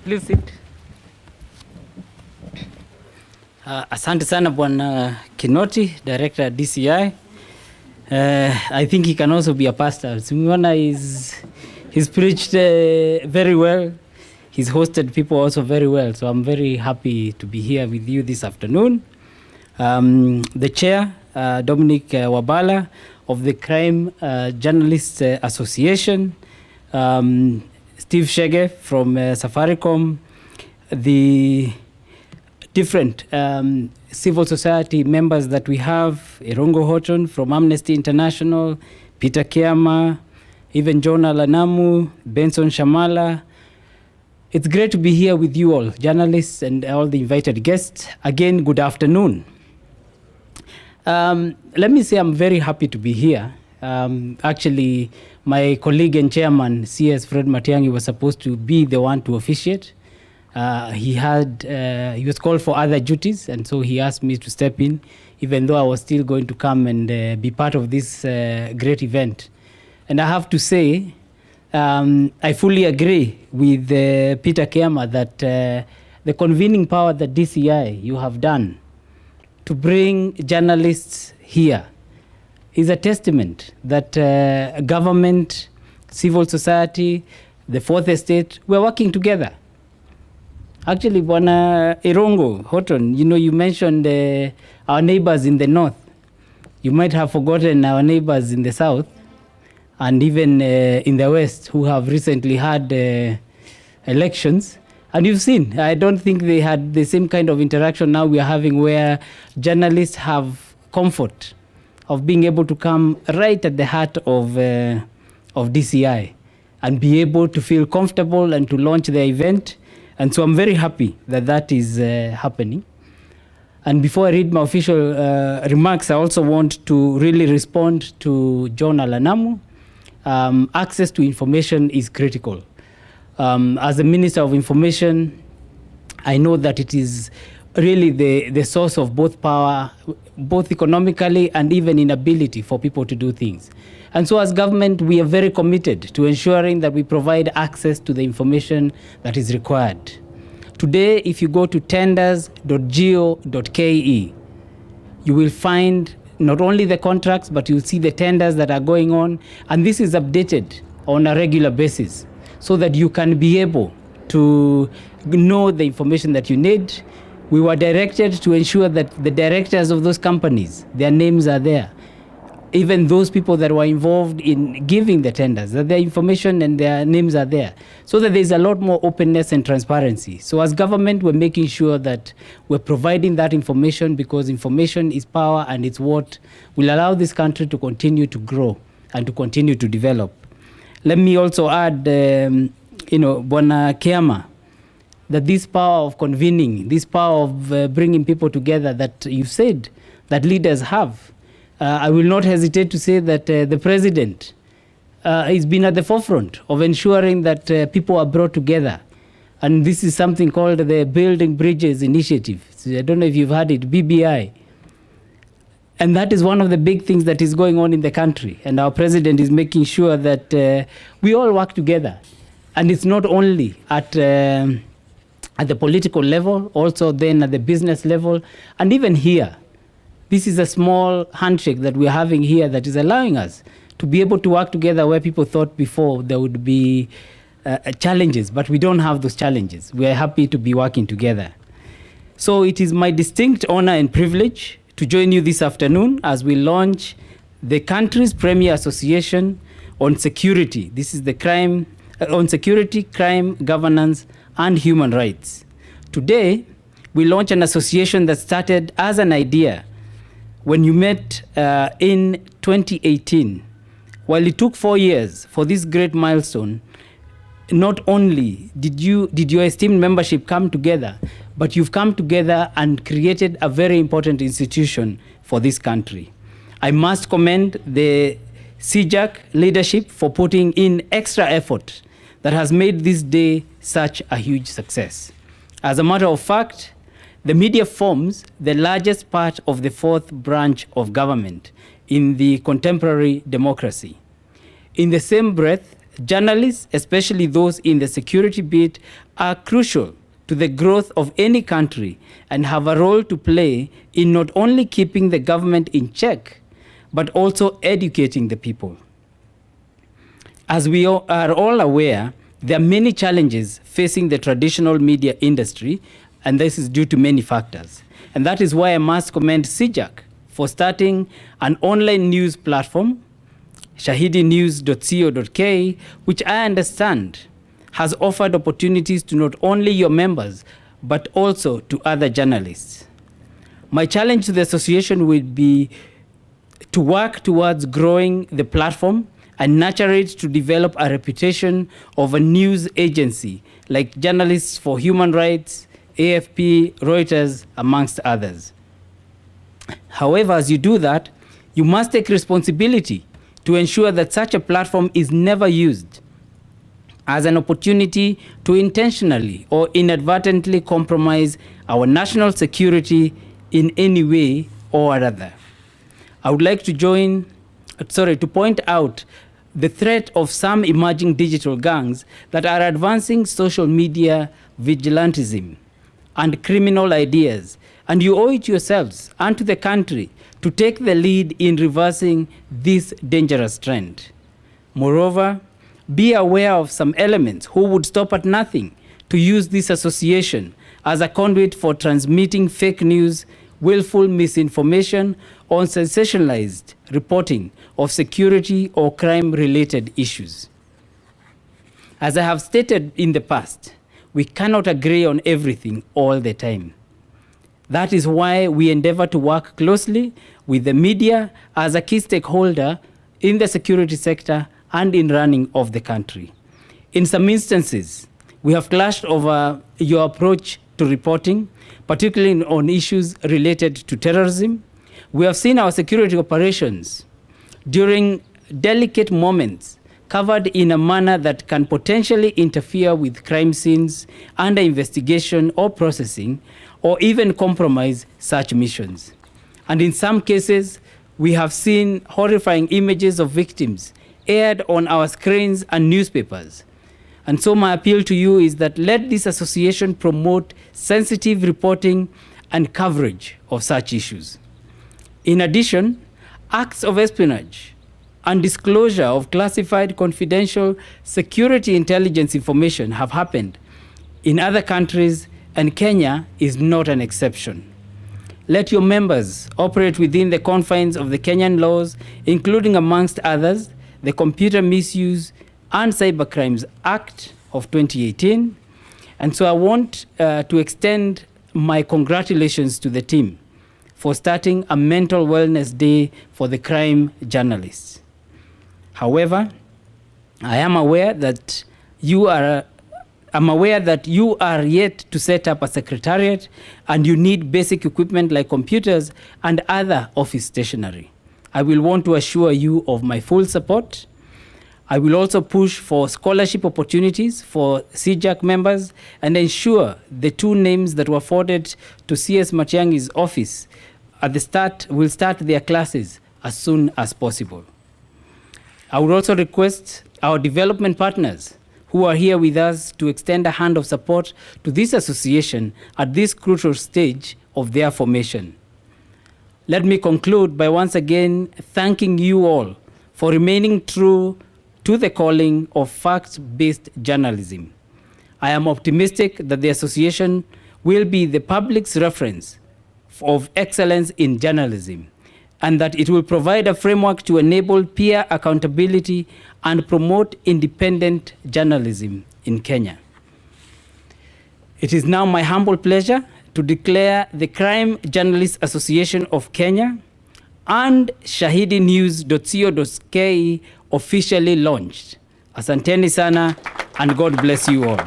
Please sit. Asante sana Bwana Kinoti, Director DCI. I think he can also be a pastor. Simona he's preached very well. He's hosted people also very well. So I'm very happy to be here with you this afternoon. The chair, Dominic Wabala of the Crime Journalists Association, Steve Shege from Safaricom, the different civil society members that we have, Irongo Horton from Amnesty International, Peter Kiambu, even Jonah Lanamu, Benson Shamala. It's great to be here with you all, journalists and all the invited guests. Again, good afternoon. Let me say I'm very happy to be here. Actually, my colleague and chairman, CS Fred Matiang'i, was supposed to be the one to officiate. He was called for other duties, and so he asked me to step in, even though I was still going to come and be part of this great event. And I have to say, I fully agree with Peter Kiambu that the convening power that DCI you have done to bring journalists here is a testament that government, civil society, the fourth estate, we're working together. Actually, Bwana Irongo Horton, you mentioned our neighbors in the north. You might have forgotten our neighbors in the south and even in the west who have recently had elections. And you've seen, I don't think they had the same kind of interaction now we are having, where journalists have comfort of being able to come right at the heart of DCI and be able to feel comfortable and to launch the event. And so I'm very happy that that is happening. And before I read my official remarks, I also want to really respond to John Alanamu. Access to information is critical. As a Minister of Information, I know that it is really the source of both power, both economically and even in ability for people to do things. And so as government, we are very committed to ensuring that we provide access to the information that is required. Today, if you go to tenders.go.ke, you will find not only the contracts, but you'll see the tenders that are going on. And this is updated on a regular basis so that you can be able to know the information that you need. We were directed to ensure that the directors of those companies, their names are there. Even those people that were involved in giving the tenders, that their information and their names are there, so that there's a lot more openness and transparency. So as government, we're making sure that we're providing that information, because information is power and it's what will allow this country to continue to grow and to continue to develop. Let me also add, Bwana Kiambu, that this power of convening, this power of bringing people together that you said that leaders have, I will not hesitate to say that the president has been at the forefront of ensuring that people are brought together. And this is something called the Building Bridges Initiative. So I don't know if you've heard it, BBI. And that is one of the big things that is going on in the country. And our president is making sure that we all work together. And it's not only at the political level, also then at the business level, and even here. This is a small handshake that we're having here that is allowing us to be able to work together where people thought before there would be challenges, but we don't have those challenges. We are happy to be working together. So it is my distinct honor and privilege to join you this afternoon as we launch the country's premier association on security. This is the on security, crime, governance, and human rights. Today, we launch an association that started as an idea when you met in 2018. While it took 4 years for this great milestone, not only did your esteemed membership come together, but you've come together and created a very important institution for this country. I must commend the CJAC leadership for putting in extra effort that has made this day such a huge success. As a matter of fact, the media forms the largest part of the fourth branch of government in the contemporary democracy. In the same breath, Journalists, especially those in the security beat, are crucial to the growth of any country and have a role to play in not only keeping the government in check, but also educating the people. As we are all aware, there are many challenges facing the traditional media industry, and this is due to many factors. And that is why I must commend CIJAC for starting an online news platform, shahidinews.co.ke, which I understand has offered opportunities to not only your members, but also to other journalists. My challenge to the association will be to work towards growing the platform and nurture it to develop a reputation of a news agency like Journalists for Human Rights, AFP, Reuters, amongst others. However, as you do that, you must take responsibility to ensure that such a platform is never used as an opportunity to intentionally or inadvertently compromise our national security in any way or other. I would like to point out the threat of some emerging digital gangs that are advancing social media vigilantism and criminal ideas, and you owe it yourselves and to the country to take the lead in reversing this dangerous trend. Moreover, be aware of some elements who would stop at nothing to use this association as a conduit for transmitting fake news, willful misinformation, or sensationalized reporting of security or crime-related issues. As I have stated in the past, we cannot agree on everything all the time. That is why we endeavor to work closely with the media as a key stakeholder in the security sector and in running of the country. In some instances, we have clashed over your approach to reporting, particularly on issues related to terrorism. We have seen our security operations during delicate moments covered in a manner that can potentially interfere with crime scenes under investigation or processing, or even compromise such missions. And in some cases, we have seen horrifying images of victims aired on our screens and newspapers. And so my appeal to you is that let this association promote sensitive reporting and coverage of such issues. In addition, acts of espionage and disclosure of classified confidential security intelligence information have happened in other countries, and Kenya is not an exception. Let your members operate within the confines of the Kenyan laws, including, amongst others, the Computer Misuse and Cybercrimes Act of 2018. And so I want to extend my congratulations to the team for starting a mental wellness day for the crime journalists. However, I am aware that you are yet to set up a secretariat and you need basic equipment like computers and other office stationery. I will want to assure you of my full support. I will also push for scholarship opportunities for CIJAC members and ensure the 2 names that were forwarded to CS Matiang'i's office at the start will start their classes as soon as possible. I would also request our development partners who are here with us to extend a hand of support to this association at this crucial stage of their formation. Let me conclude by once again thanking you all for remaining true to the calling of fact-based journalism. I am optimistic that the association will be the public's reference of excellence in journalism, and that it will provide a framework to enable peer accountability and promote independent journalism in Kenya. It is now my humble pleasure to declare the Crime Journalists Association of Kenya and shahidinews.co.ke officially launched. Asanteni sana, and God bless you all.